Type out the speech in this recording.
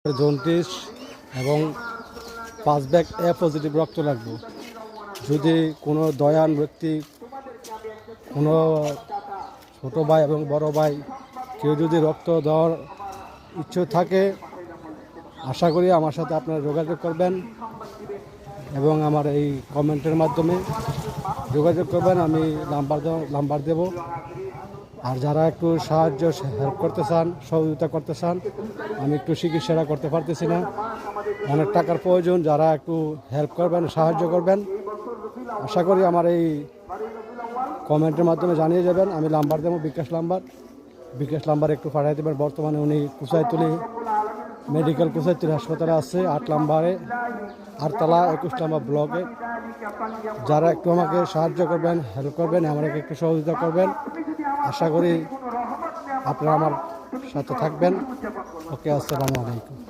Jaundice এবং 5 bag এ positive রক্ত লাগবে। যদি কোনো দয়ান ব্যক্তি, কোনো ছোট ভাই এবং বড় ভাই কেউ যদি রক্ত দেওয়ার ইচ্ছে থাকে, আশা করি আমার সাথে আপনারা যোগাযোগ করবেন এবং আমার এই কমেন্টের মাধ্যমে যোগাযোগ করবেন। আমি নাম্বার দেব। আর যারা একটু সাহায্য হেল্প করতে চান, সহযোগিতা করতে চান, আমি একটু চিকিৎসাটা করতে পারতেছি না, অনেক টাকার প্রয়োজন, যারা একটু হেল্প করবেন, সাহায্য করবেন, আশা করি আমার এই কমেন্টের মাধ্যমে জানিয়ে যাবেন। আমি নাম্বার দেবো, বিকাশ নাম্বার একটু পাঠিয়ে দেবেন। বর্তমানে উনি কুচাইতলি মেডিকেল কুচাইতলি হাসপাতালে আছে, 8 নম্বরে, 8তলা 21 নম্বর ব্লকে। যারা একটু আমাকে সাহায্য করবেন, হেল্প করবেন, আমাকে একটু সহযোগিতা করবেন, আশা করি আপনারা আমার সাথে থাকবেন। ওকে, আসসালামু আলাইকুম।